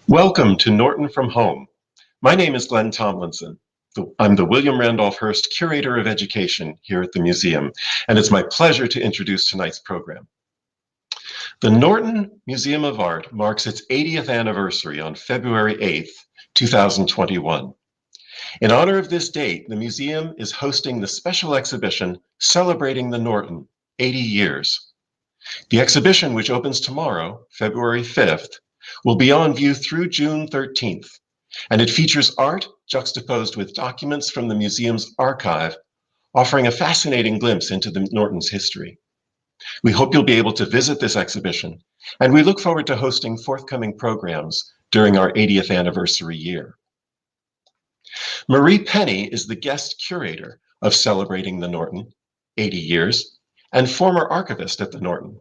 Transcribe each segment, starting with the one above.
Welcome to Norton from Home. My name is Glenn Tomlinson. I'm the William Randolph Hearst Curator of Education here at the museum, and it's my pleasure to introduce tonight's program. The Norton Museum of Art marks its 80th anniversary on February 8th, 2021. In honor of this date, the museum is hosting the special exhibition Celebrating the Norton, 80 Years. The exhibition, which opens tomorrow, February 5th, will be on view through June 13th, and it features art juxtaposed with documents from the museum's archive, offering a fascinating glimpse into the Norton's history. We hope you'll be able to visit this exhibition, and we look forward to hosting forthcoming programs during our 80th anniversary year. Marie Penny is the guest curator of Celebrating the Norton, 80 Years, and former archivist at the Norton.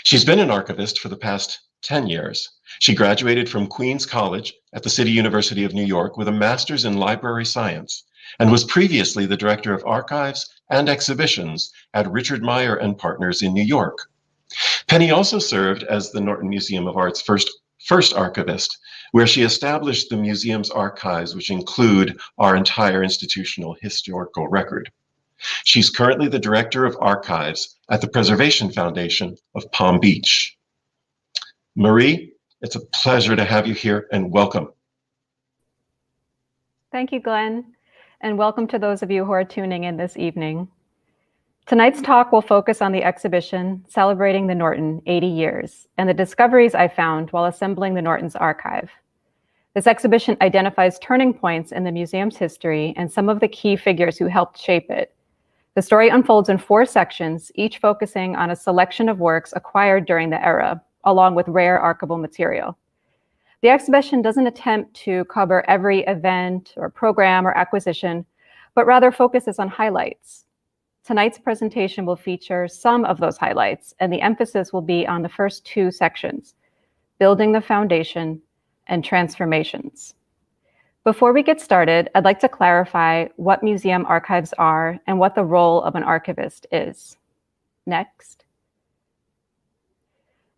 She's been an archivist for the past 10 years. She graduated from Queens College at the City University of New York with a master's in library science and was previously the director of archives and exhibitions at Richard Meyer and Partners in New York. Penny also served as the Norton Museum of Art's first archivist, where she established the museum's archives, which include our entire institutional historical record. She's currently the director of archives at the Preservation Foundation of Palm Beach. Marie, it's a pleasure to have you here, and welcome. Thank you, Glenn, and welcome to those of you who are tuning in this evening. Tonight's talk will focus on the exhibition Celebrating the Norton, 80 Years, and the discoveries I found while assembling the Norton's archive. This exhibition identifies turning points in the museum's history and some of the key figures who helped shape it. The story unfolds in 4 sections, each focusing on a selection of works acquired during the era, along with rare archival material. The exhibition doesn't attempt to cover every event or program or acquisition, but rather focuses on highlights. Tonight's presentation will feature some of those highlights, and the emphasis will be on the first 2 sections, Building the Foundation and Transformations. Before we get started, I'd like to clarify what museum archives are and what the role of an archivist is. Next.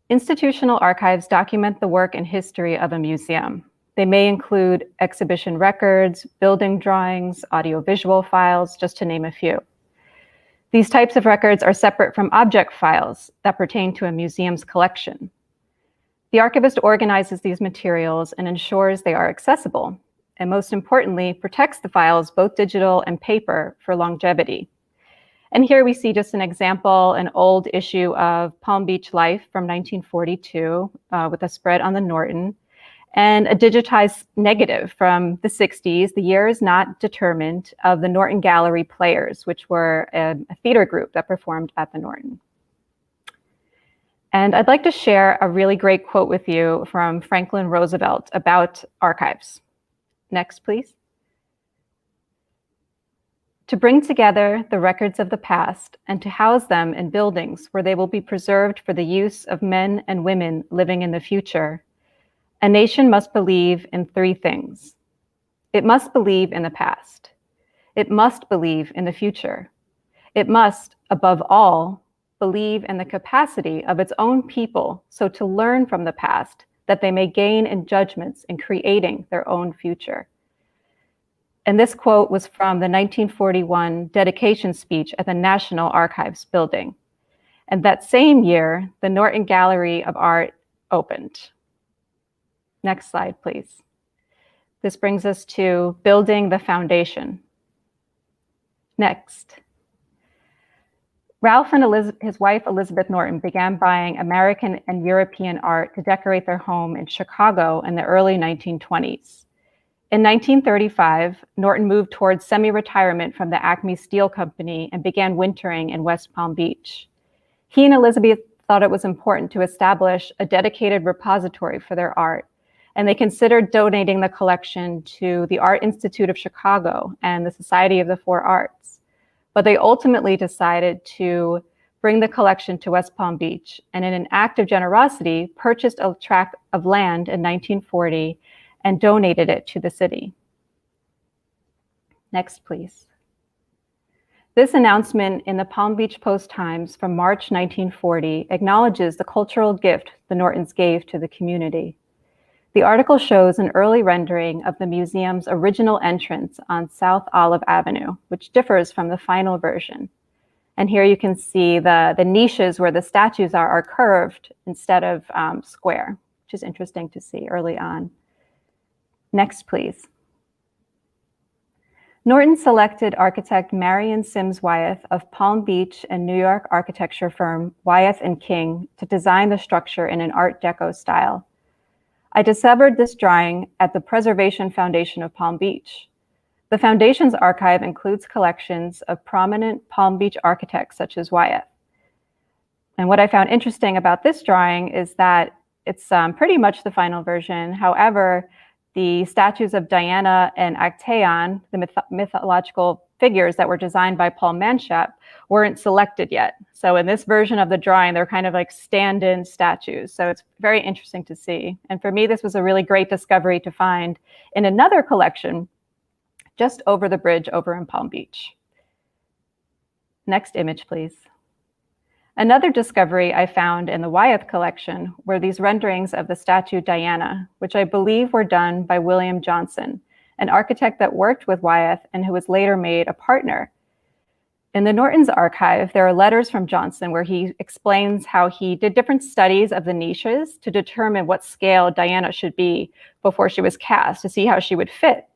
Institutional archives document the work and history of a museum. They may include exhibition records, building drawings, audiovisual files, just to name a few. These types of records are separate from object files that pertain to a museum's collection. The archivist organizes these materials and ensures they are accessible, and most importantly, protects the files, both digital and paper, for longevity. And here we see just an example, an old issue of Palm Beach Life from 1942 with a spread on the Norton, and a digitized negative from the 60s, the year is not determined, of the Norton Gallery Players, which were a theater group that performed at the Norton. And I'd like to share a really great quote with you from Franklin Roosevelt about archives. Next, please. To bring together the records of the past and to house them in buildings where they will be preserved for the use of men and women living in the future, a nation must believe in 3 things. It must believe in the past. It must believe in the future. It must, above all, believe in the capacity of its own people so to learn from the past that they may gain in judgments in creating their own future. And this quote was from the 1941 dedication speech at the National Archives building. And that same year, the Norton Gallery of Art opened. Next slide, please. This brings us to Building the Foundation. Next. Ralph and his wife, Elizabeth Norton, began buying American and European art to decorate their home in Chicago in the early 1920s. In 1935, Norton moved towards semi-retirement from the Acme Steel Company and began wintering in West Palm Beach. He and Elizabeth thought it was important to establish a dedicated repository for their art, and they considered donating the collection to the Art Institute of Chicago and the Society of the Four Arts. But they ultimately decided to bring the collection to West Palm Beach, and in an act of generosity, purchased a tract of land in 1940 and donated it to the city. Next, please. This announcement in the Palm Beach Post-Times from March 1940 acknowledges the cultural gift the Nortons gave to the community. The article shows an early rendering of the museum's original entrance on South Olive Avenue, which differs from the final version. And here you can see the niches where the statues are curved instead of square, which is interesting to see early on. Next, please. Norton selected architect Marion Sims Wyeth of Palm Beach and New York architecture firm Wyeth & King to design the structure in an Art Deco style. I discovered this drawing at the Preservation Foundation of Palm Beach. The Foundation's archive includes collections of prominent Palm Beach architects such as Wyeth. And what I found interesting about this drawing is that it's pretty much the final version. However, the statues of Diana and Actaeon, the mythological figures that were designed by Paul Manshap, weren't selected yet. So in this version of the drawing, they're kind of like stand-in statues. So it's very interesting to see. And for me, this was a really great discovery to find in another collection just over the bridge over in Palm Beach. Next image, please. Another discovery I found in the Wyeth collection were these renderings of the statue Diana, which I believe were done by William Johnson, an architect that worked with Wyeth and who was later made a partner. In the Norton's archive, there are letters from Johnson where he explains how he did different studies of the niches to determine what scale Diana should be before she was cast to see how she would fit.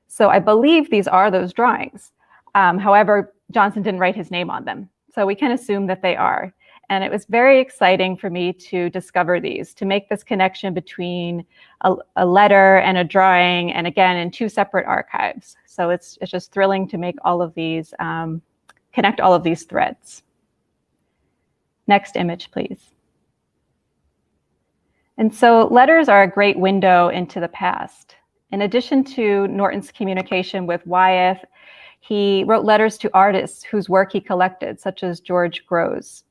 So I believe these are those drawings. However, Johnson didn't write his name on them. So we can assume that they are. And it was very exciting for me to discover these, to make this connection between a letter and a drawing, and again, in two separate archives. So it's just thrilling to make all of these, connect all of these threads. Next image, please. And so letters are a great window into the past. In addition to Norton's communication with Wyeth, he wrote letters to artists whose work he collected, such as George Grosz.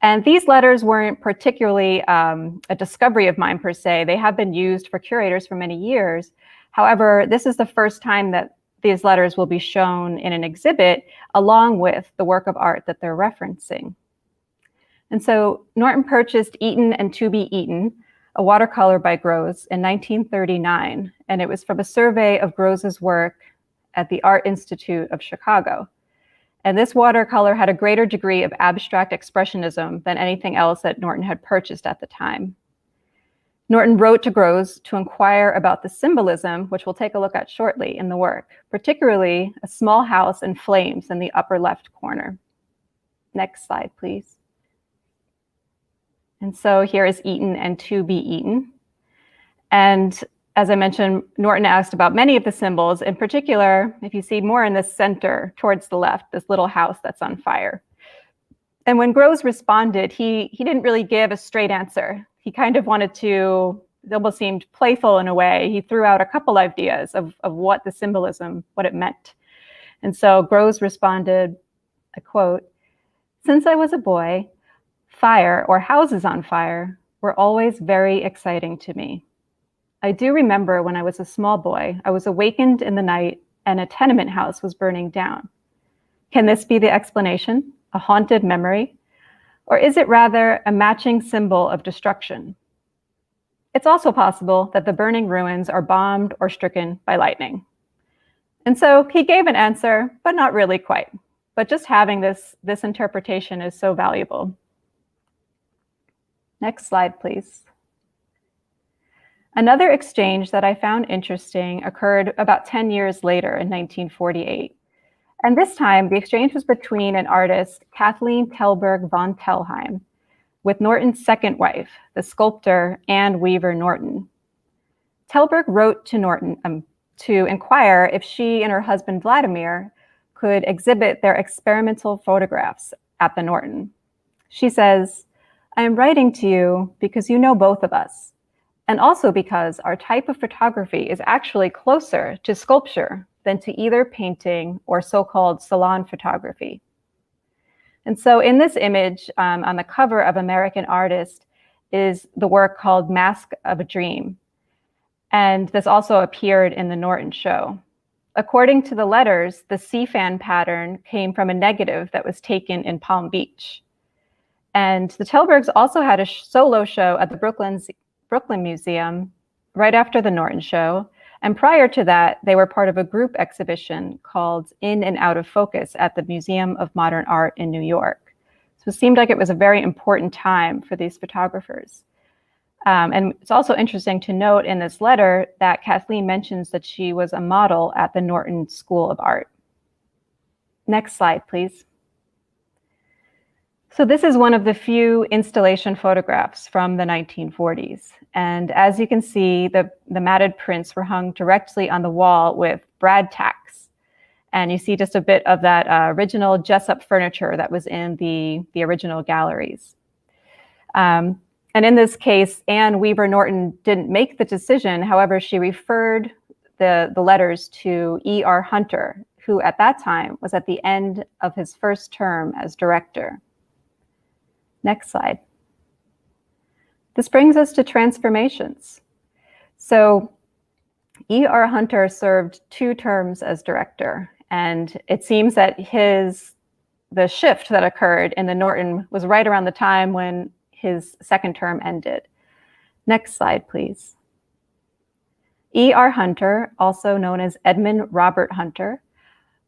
And these letters weren't particularly a discovery of mine per se. They have been used for curators for many years. However, this is the first time that these letters will be shown in an exhibit along with the work of art that they're referencing. And so Norton purchased Eaton and To Be Eaten, a watercolor by Grosz, in 1939. And it was from a survey of Grosz's work at the Art Institute of Chicago. And this watercolor had a greater degree of abstract expressionism than anything else that Norton had purchased at the time. Norton wrote to Grosz to inquire about the symbolism, which we'll take a look at shortly in the work, particularly a small house in flames in the upper left corner. Next slide, please. And so here is Eaton and To Be Eaten. And as I mentioned, Norton asked about many of the symbols. In particular, if you see more in the center towards the left, this little house that's on fire. And when Grosz responded, he didn't really give a straight answer. He kind of wanted to, it almost seemed playful in a way. He threw out a couple ideas of what the symbolism, what it meant. And so Grosz responded, I quote, "Since I was a boy, fire or houses on fire were always very exciting to me. I do remember when I was a small boy, I was awakened in the night and a tenement house was burning down. Can this be the explanation, a haunted memory? Or is it rather a matching symbol of destruction? It's also possible that the burning ruins are bombed or stricken by lightning." And so he gave an answer, but not really quite. But just having this interpretation is so valuable. Next slide, please. Another exchange that I found interesting occurred about 10 years later in 1948. And this time, the exchange was between an artist, Kathleen Telberg von Telheim, with Norton's second wife, the sculptor Anne Weaver Norton. Telberg wrote to Norton to inquire if she and her husband Vladimir could exhibit their experimental photographs at the Norton. She says, "I am writing to you because you know both of us, and also because our type of photography is actually closer to sculpture than to either painting or so-called salon photography." And so in this image on the cover of American Artist is the work called Mask of a Dream. And this also appeared in the Norton show. According to the letters, the sea-fan pattern came from a negative that was taken in Palm Beach. And the Telbergs also had a solo show at the Brooklyn Museum right after the Norton show. And prior to that, they were part of a group exhibition called In and Out of Focus at the Museum of Modern Art in New York. So it seemed like it was a very important time for these photographers. And it's also interesting to note in this letter that Kathleen mentions that she was a model at the Norton School of Art. Next slide, please. So this is one of the few installation photographs from the 1940s. And as you can see, the matted prints were hung directly on the wall with brad tacks. And you see just a bit of that original Jessup furniture that was in the original galleries. And in this case, Anne Weaver Norton didn't make the decision. However, she referred the letters to E.R. Hunter, who at that time was at the end of his first term as director. Next slide. This brings us to transformations. So E.R. Hunter served 2 terms as director, and it seems that the shift that occurred in the Norton was right around the time when his second term ended. Next slide, please. E.R. Hunter, also known as Edmund Robert Hunter,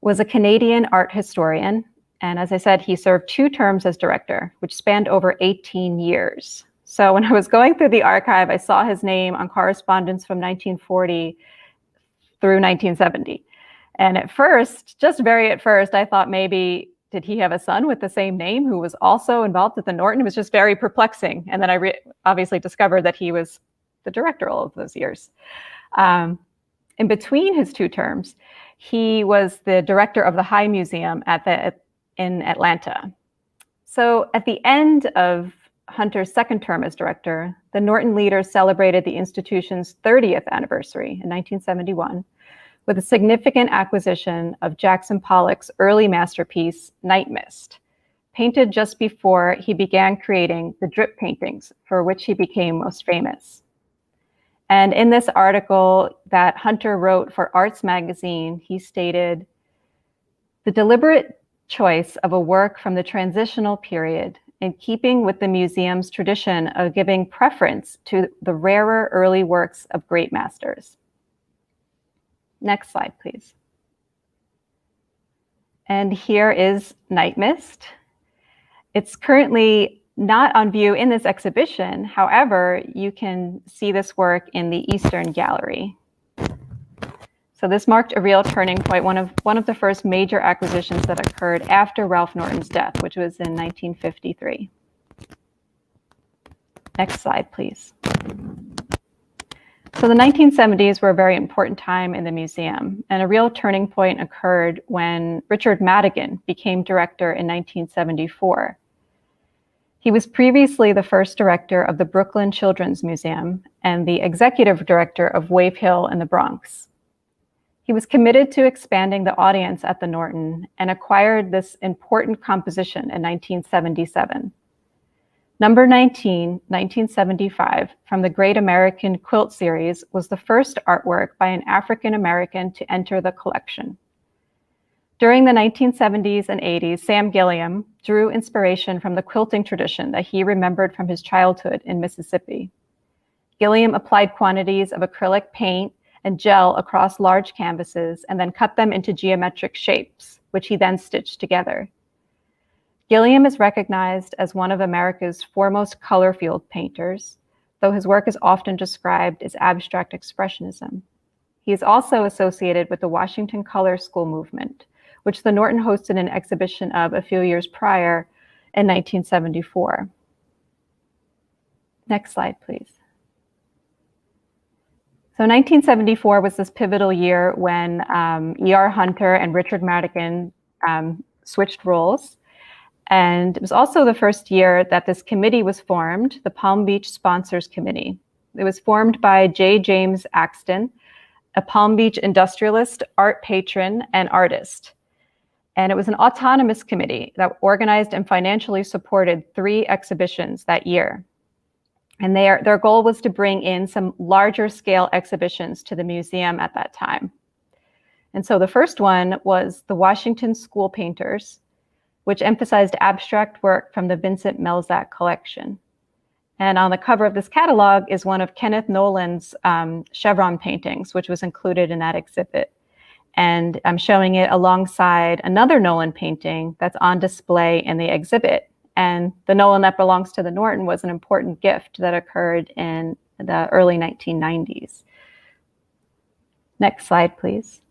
was a Canadian art historian. And as I said, he served 2 terms as director, which spanned over 18 years. So when I was going through the archive, I saw his name on correspondence from 1940 through 1970. And at first, just very at first, I thought maybe, did he have a son with the same name who was also involved at the Norton? It was just very perplexing. And then I obviously discovered that he was the director all of those years. In between his 2 terms, he was the director of the High Museum in Atlanta. So at the end of Hunter's second term as director, the Norton leaders celebrated the institution's 30th anniversary in 1971 with a significant acquisition of Jackson Pollock's early masterpiece, Night Mist, painted just before he began creating the drip paintings for which he became most famous. And in this article that Hunter wrote for Arts Magazine, he stated, "The deliberate choice of a work from the transitional period in keeping with the museum's tradition of giving preference to the rarer early works of great masters." Next slide, please. And here is Night Mist. It's currently not on view in this exhibition. However, you can see this work in the Eastern Gallery. So this marked a real turning point, one of the first major acquisitions that occurred after Ralph Norton's death, which was in 1953. Next slide, please. So the 1970s were a very important time in the museum, and a real turning point occurred when Richard Madigan became director in 1974. He was previously the first director of the Brooklyn Children's Museum and the executive director of Wave Hill in the Bronx. He was committed to expanding the audience at the Norton and acquired this important composition in 1977. Number 19, 1975, from the Great American Quilt series was the first artwork by an African American to enter the collection. During the 1970s and 80s, Sam Gilliam drew inspiration from the quilting tradition that he remembered from his childhood in Mississippi. Gilliam applied quantities of acrylic paint and gel across large canvases and then cut them into geometric shapes, which he then stitched together. Gilliam is recognized as one of America's foremost color field painters, though his work is often described as abstract expressionism. He is also associated with the Washington Color School movement, which the Norton hosted an exhibition of a few years prior in 1974. Next slide, please. So 1974 was this pivotal year when E.R. Hunter and Richard Madigan switched roles. And it was also the first year that this committee was formed, the Palm Beach Sponsors Committee. It was formed by J. James Axton, a Palm Beach industrialist, art patron, and artist. And it was an autonomous committee that organized and financially supported 3 exhibitions that year. And their goal was to bring in some larger scale exhibitions to the museum at that time. And so the first one was the Washington School Painters, which emphasized abstract work from the Vincent Melzack collection. And on the cover of this catalog is one of Kenneth Nolan's chevron paintings, which was included in that exhibit. And I'm showing it alongside another Nolan painting that's on display in the exhibit. And the Nolan that belongs to the Norton was an important gift that occurred in the early 1990s. Next slide, please.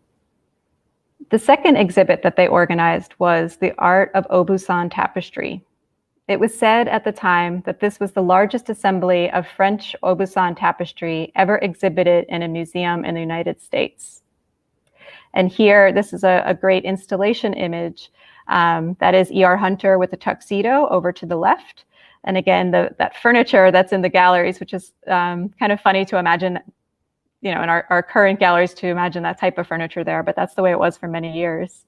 The second exhibit that they organized was the Art of Aubusson tapestry. It was said at the time that this was the largest assembly of French Aubusson tapestry ever exhibited in a museum in the United States. And here, this is a great installation image. That is E.R. Hunter with a tuxedo over to the left. And again, that furniture that's in the galleries, which is kind of funny to imagine, in our current galleries, to imagine that type of furniture there, but that's the way it was for many years.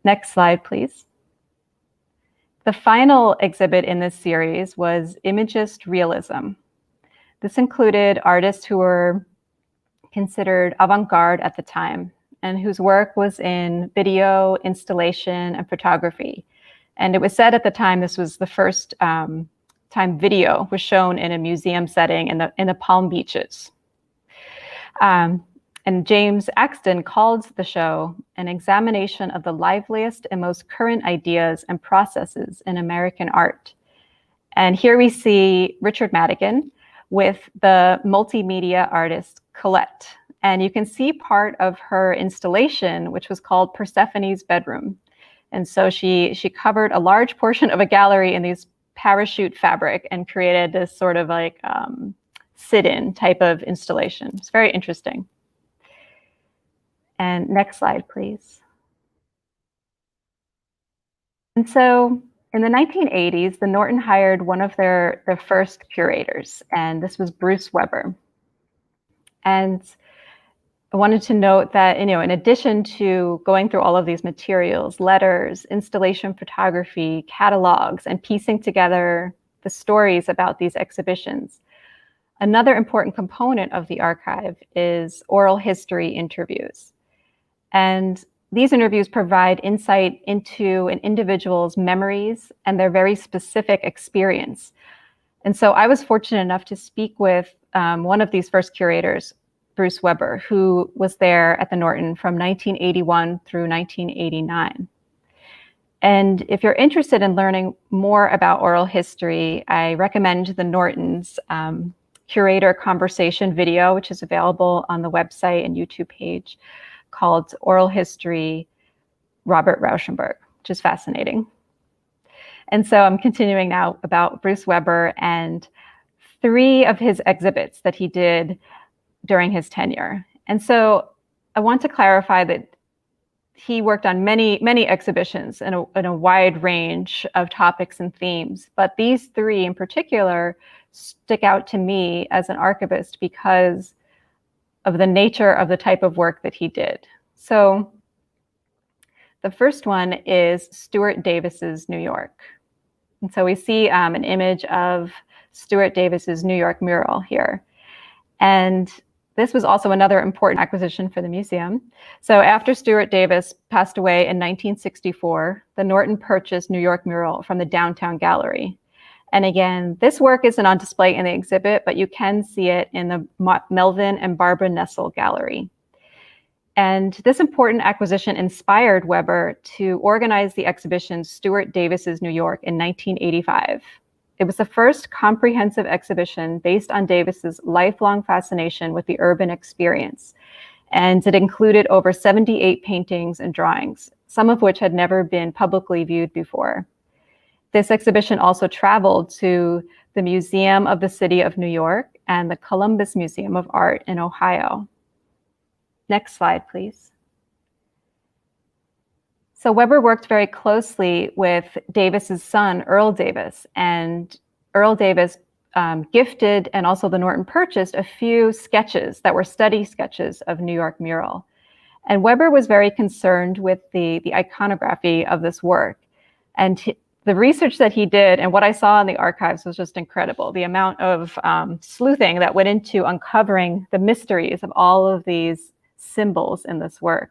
Next slide, please. The final exhibit in this series was Imagist Realism. This included artists who were considered avant-garde at the time and whose work was in video, installation, and photography. And it was said at the time this was the first time video was shown in a museum setting in the Palm Beaches. And James Axton called the show an examination of the liveliest and most current ideas and processes in American art. And here we see Richard Madigan with the multimedia artist Colette. And you can see part of her installation, which was called Persephone's Bedroom. And so she covered a large portion of a gallery in these parachute fabric and created this sort of like sit-in type of installation. It's very interesting. And next slide, please. And so in the 1980s, the Norton hired one of their first curators, and this was Bruce Weber. And I wanted to note that, in addition to going through all of these materials, letters, installation photography, catalogs, and piecing together the stories about these exhibitions, another important component of the archive is oral history interviews. And these interviews provide insight into an individual's memories and their very specific experience. And so I was fortunate enough to speak with one of these first curators, Bruce Weber, who was there at the Norton from 1981 through 1989. And if you're interested in learning more about oral history, I recommend the Norton's curator conversation video, which is available on the website and YouTube page, called Oral History, Robert Rauschenberg, which is fascinating. And so I'm continuing now about Bruce Weber and 3 of his exhibits that he did during his tenure. And so I want to clarify that he worked on many, many exhibitions in a wide range of topics and themes, but these 3 in particular stick out to me as an archivist because of the nature of the type of work that he did. So the first one is Stuart Davis's New York. And so we see an image of Stuart Davis's New York mural here. And this was also another important acquisition for the museum. So after Stuart Davis passed away in 1964, the Norton purchased New York mural from the Downtown Gallery. And again, this work isn't on display in the exhibit, but you can see it in the Melvin and Barbara Nessel Gallery. And this important acquisition inspired Weber to organize the exhibition Stuart Davis's New York in 1985. It was the first comprehensive exhibition based on Davis's lifelong fascination with the urban experience. And it included over 78 paintings and drawings, some of which had never been publicly viewed before. This exhibition also traveled to the Museum of the City of New York and the Columbus Museum of Art in Ohio. Next slide, please. So Weber worked very closely with Davis's son, Earl Davis, and Earl Davis gifted and also the Norton purchased a few sketches that were study sketches of New York mural. And Weber was very concerned with the iconography of this work. And the research that he did and what I saw in the archives was just incredible. The amount of sleuthing that went into uncovering the mysteries of all of these symbols in this work.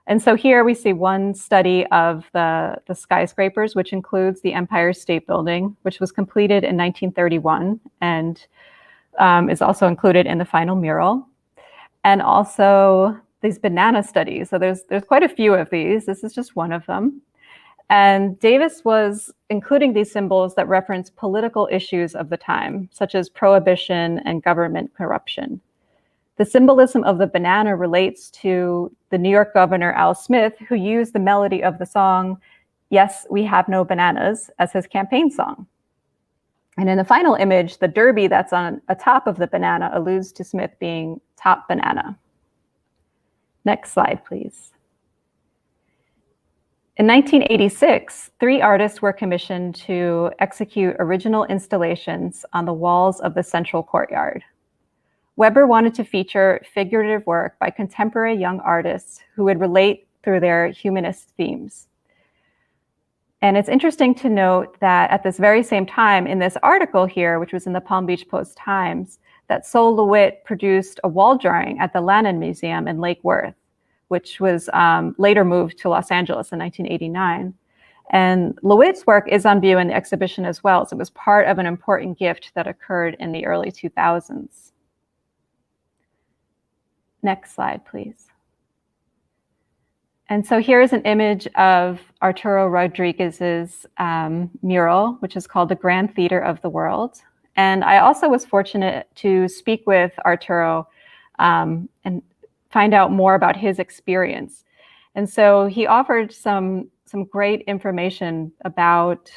And so here we see one study of the skyscrapers, which includes the Empire State Building, which was completed in 1931 and is also included in the final mural. And also these banana studies. So there's quite a few of these. This is just one of them. And Davis was including these symbols that reference political issues of the time, such as prohibition and government corruption. The symbolism of the banana relates to the New York governor, Al Smith, who used the melody of the song, "Yes, We Have No Bananas," as his campaign song. And in the final image, the derby that's on atop of the banana alludes to Smith being top banana. Next slide, please. In 1986, 3 artists were commissioned to execute original installations on the walls of the central courtyard. Weber wanted to feature figurative work by contemporary young artists who would relate through their humanist themes. And it's interesting to note that at this very same time in this article here, which was in the Palm Beach Post-Times, that Sol LeWitt produced a wall drawing at the Lannan Museum in Lake Worth, which was later moved to Los Angeles in 1989. And LeWitt's work is on view in the exhibition as well, so it was part of an important gift that occurred in the early 2000s. Next slide, please. And so here's an image of Arturo Rodriguez's mural, which is called The Grand Theater of the World. And I also was fortunate to speak with Arturo and find out more about his experience. And so he offered some great information about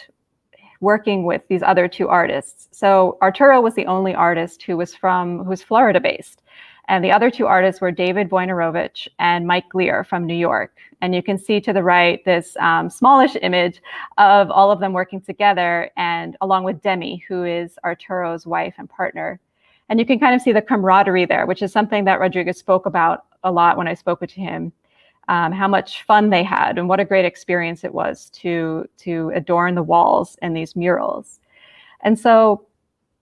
working with these other 2 artists. So Arturo was the only artist who was Florida-based. And the other 2 artists were David Wojnarowicz and Mike Glear from New York. And you can see to the right this smallish image of all of them working together, and along with Demi, who is Arturo's wife and partner. And you can kind of see the camaraderie there, which is something that Rodriguez spoke about a lot when I spoke with him, how much fun they had and what a great experience it was to adorn the walls in these murals. And so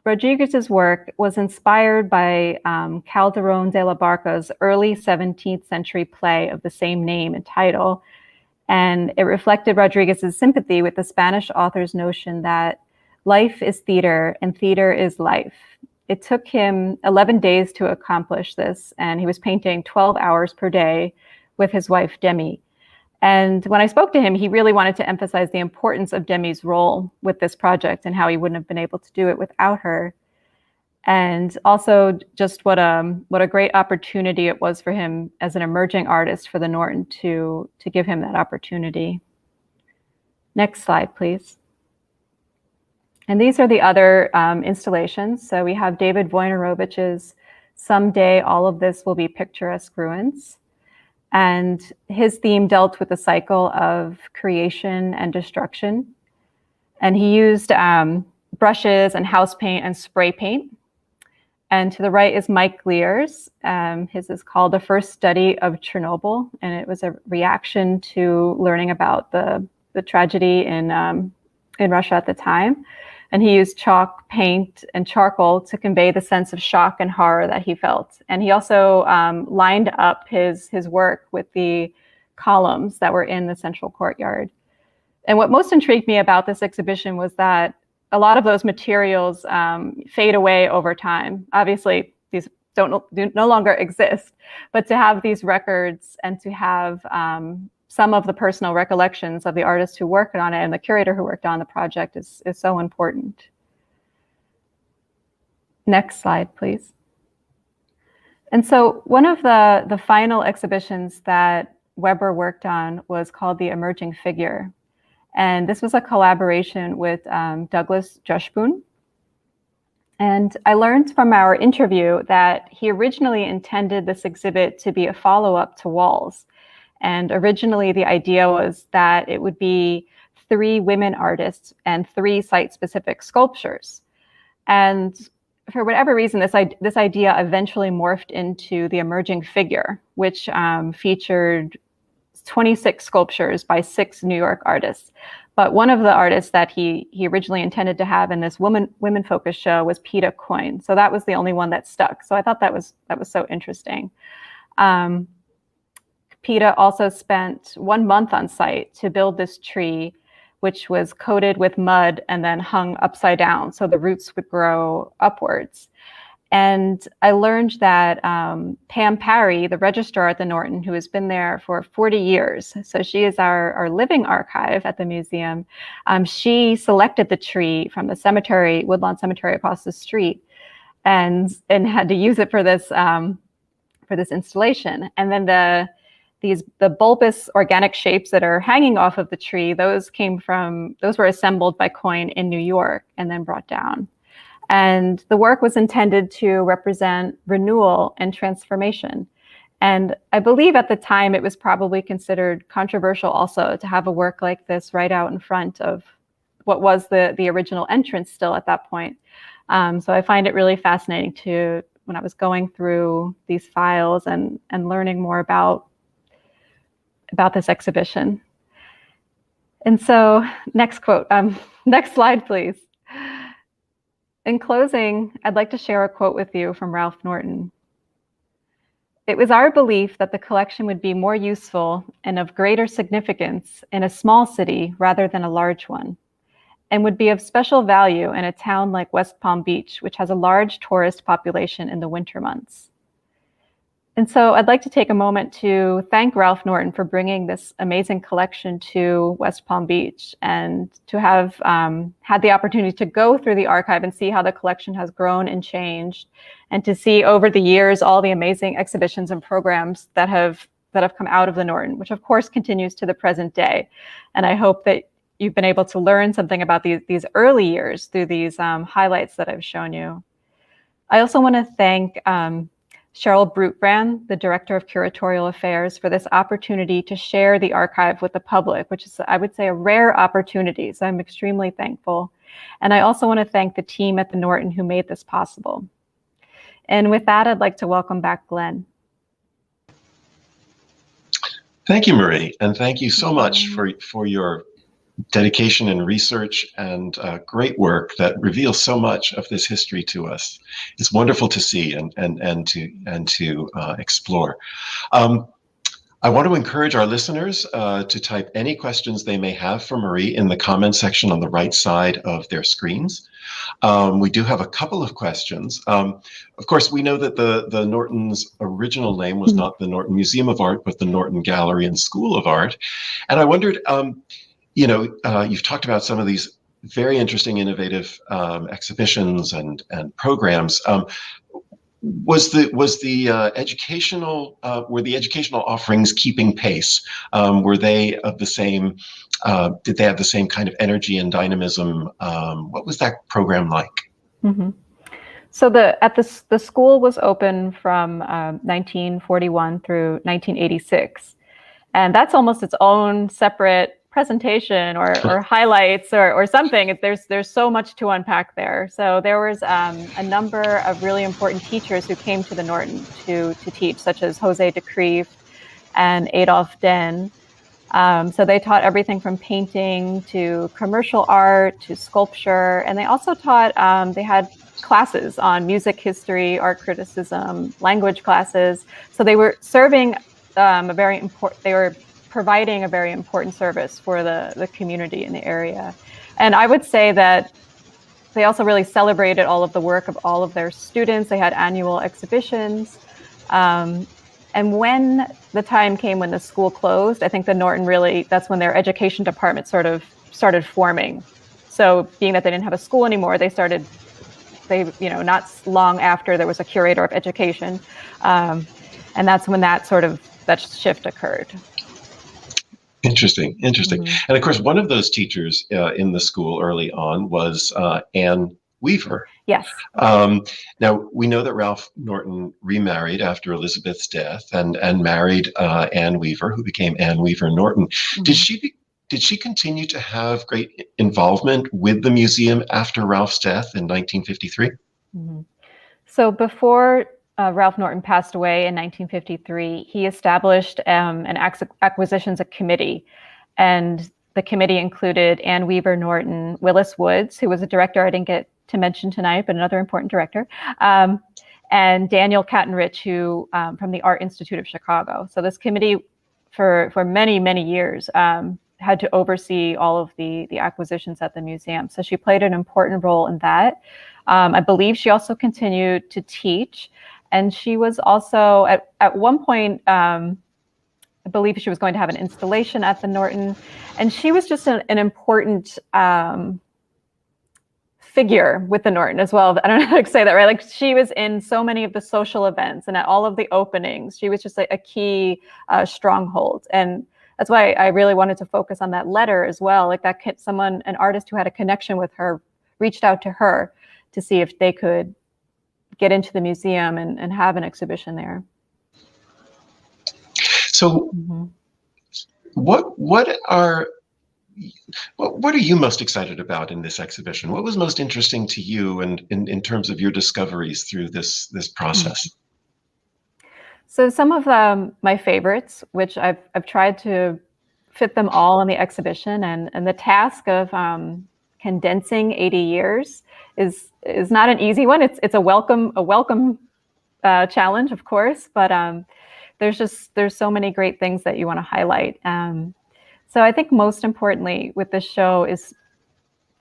Rodriguez's work was inspired by Calderón de la Barca's early 17th century play of the same name and title. And it reflected Rodriguez's sympathy with the Spanish author's notion that life is theater and theater is life. It took him 11 days to accomplish this, and he was painting 12 hours per day with his wife, Demi. And when I spoke to him, he really wanted to emphasize the importance of Demi's role with this project and how he wouldn't have been able to do it without her. And also just what a great opportunity it was for him as an emerging artist for the Norton to give him that opportunity. Next slide, please. And these are the other installations. So we have David Wojnarowicz's "Someday All of This Will Be Picturesque Ruins." And his theme dealt with the cycle of creation and destruction. And he used brushes and house paint and spray paint. And to the right is Mike Glear's. His is called "The First Study of Chernobyl." And it was a reaction to learning about the tragedy in Russia at the time. And he used chalk, paint, and charcoal to convey the sense of shock and horror that he felt. And he also lined up his work with the columns that were in the central courtyard. And what most intrigued me about this exhibition was that a lot of those materials fade away over time. Obviously, these do no longer exist, but to have these records and to have some of the personal recollections of the artist who worked on it and the curator who worked on the project is so important. Next slide, please. And so one of the final exhibitions that Weber worked on was called The Emerging Figure. And this was a collaboration with Douglas Jushboon. And I learned from our interview that he originally intended this exhibit to be a follow-up to Walls. And originally the idea was that it would be 3 women artists and 3 site-specific sculptures. And for whatever reason, this idea eventually morphed into The Emerging Figure, which featured 26 sculptures by 6 New York artists. But one of the artists that he originally intended to have in this women-focused show was Peta Coyne. So that was the only one that stuck. So I thought that was so interesting. PETA also spent 1 month on site to build this tree, which was coated with mud and then hung upside down so the roots would grow upwards. And I learned that Pam Parry, the registrar at the Norton, who has been there for 40 years, so she is our living archive at the museum, she selected the tree from the cemetery, Woodlawn Cemetery across the street, and had to use it for this installation. And then the bulbous organic shapes that are hanging off of the tree, those were assembled by Coyne in New York and then brought down. And the work was intended to represent renewal and transformation. And I believe at the time it was probably considered controversial also to have a work like this right out in front of what was the original entrance still at that point. So I find it really fascinating when I was going through these files and learning more about this exhibition. And so next quote, next slide, please. In closing, I'd like to share a quote with you from Ralph Norton. "It was our belief that the collection would be more useful and of greater significance in a small city rather than a large one, and would be of special value in a town like West Palm Beach, which has a large tourist population in the winter months." And so I'd like to take a moment to thank Ralph Norton for bringing this amazing collection to West Palm Beach, and to have had the opportunity to go through the archive and see how the collection has grown and changed, and to see over the years all the amazing exhibitions and programs that have come out of the Norton, which of course continues to the present day. And I hope that you've been able to learn something about these early years through these highlights that I've shown you. I also want to thank Cheryl Brutbrand, the Director of Curatorial Affairs, for this opportunity to share the archive with the public, which is, I would say, a rare opportunity. So I'm extremely thankful. And I also want to thank the team at the Norton who made this possible. And with that, I'd like to welcome back Glenn. Thank you, Marie, and thank you so much for your dedication and research and great work that reveals so much of this history to us. It's wonderful to see and to explore. I want to encourage our listeners to type any questions they may have for Marie in the comment section on the right side of their screens. We do have a couple of questions. Of course, we know that the Norton's original name was not the Norton Museum of Art, but the Norton Gallery and School of Art. And I wondered, you've talked about some of these very interesting, innovative exhibitions and programs. Were the educational offerings keeping pace? Were they of the same? Did they have the same kind of energy and dynamism? What was that program like? Mm-hmm. So the school was open from 1941 through 1986, and that's almost its own separate presentation or highlights or something. There's so much to unpack there. So there was a number of really important teachers who came to the Norton to teach, such as Jose de Kreeft and Adolf Den. So they taught everything from painting to commercial art to sculpture, and they also taught. They had classes on music history, art criticism, language classes. So they were serving They were providing a very important service for the community in the area. And I would say that they also really celebrated all of the work of all of their students. They had annual exhibitions. And when the time came when the school closed, I think the Norton that's when their education department sort of started forming. So being that they didn't have a school anymore, not long after there was a curator of education. And that's when that shift occurred. Interesting. Mm-hmm. And of course, one of those teachers in the school early on was Anne Weaver. Yes. Now, we know that Ralph Norton remarried after Elizabeth's death and married Anne Weaver, who became Anne Weaver Norton. Mm-hmm. Did she continue to have great involvement with the museum after Ralph's death in 1953? Mm-hmm. So before Ralph Norton passed away in 1953, he established an acquisitions committee, and the committee included Anne Weaver Norton, Willis Woods, who was a director I didn't get to mention tonight, but another important director, and Daniel Kattenrich, who from the Art Institute of Chicago. So this committee for many, many years, had to oversee all of the acquisitions at the museum. So she played an important role in that. I believe she also continued to teach, and she was also at one point, I believe she was going to have an installation at the Norton, and she was just an important figure with the Norton as well. I don't know how to say that, right? Like, she was in so many of the social events and at all of the openings. She was just a key stronghold. And that's why I really wanted to focus on that letter as well. Like, that someone, an artist who had a connection with her, reached out to her to see if they could get into the museum and have an exhibition there. So what are you most excited about in this exhibition? What was most interesting to you, and in terms of your discoveries through this process? So some of my favorites, which I've tried to fit them all in the exhibition, and the task of condensing 80 years is not an easy one. It's a welcome challenge, of course, but there's so many great things that you want to highlight. So I think most importantly with this show is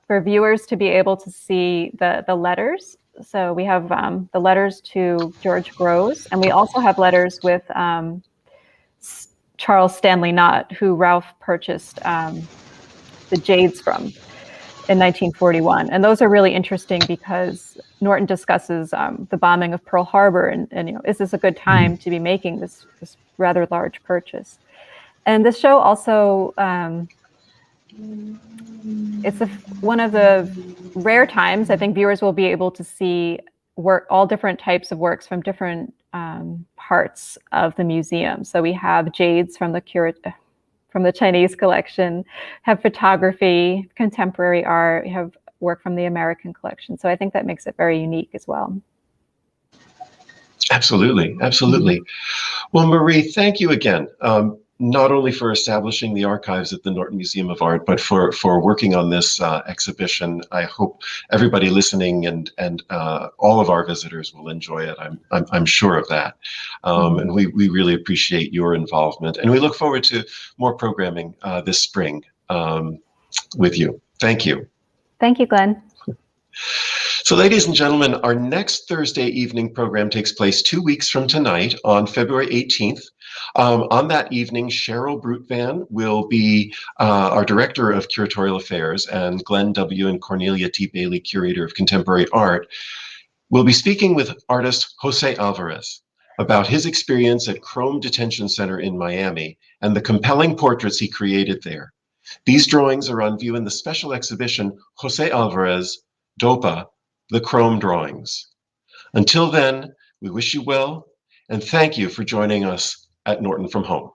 for viewers to be able to see the letters. So we have the letters to George Grosz, and we also have letters with Charles Stanley Knott, who Ralph purchased the jades from in 1941. And those are really interesting because Norton discusses the bombing of Pearl Harbor, and is this a good time to be making this rather large purchase? And this show also, it's one of the rare times I think viewers will be able to see all different types of works from different parts of the museum. So we have jades from the Chinese collection, have photography, contemporary art, we have work from the American collection. So I think that makes it very unique as well. Absolutely, absolutely. Well, Marie, thank you again. Not only for establishing the archives at the Norton Museum of Art, but for working on this exhibition. I hope everybody listening and all of our visitors will enjoy it. I'm sure of that. And we really appreciate your involvement. And we look forward to more programming this spring with you. Thank you. Thank you, Glenn. So, ladies and gentlemen, our next Thursday evening program takes place 2 weeks from tonight on February 18th. On that evening, Cheryl Brutvan will be our Director of Curatorial Affairs, and Glenn W. and Cornelia T. Bailey, Curator of Contemporary Art, will be speaking with artist Jose Alvarez about his experience at Chrome Detention Center in Miami and the compelling portraits he created there. These drawings are on view in the special exhibition Jose Alvarez, DOPA, The Chrome Drawings. Until then, we wish you well, and thank you for joining us at Norton from Home.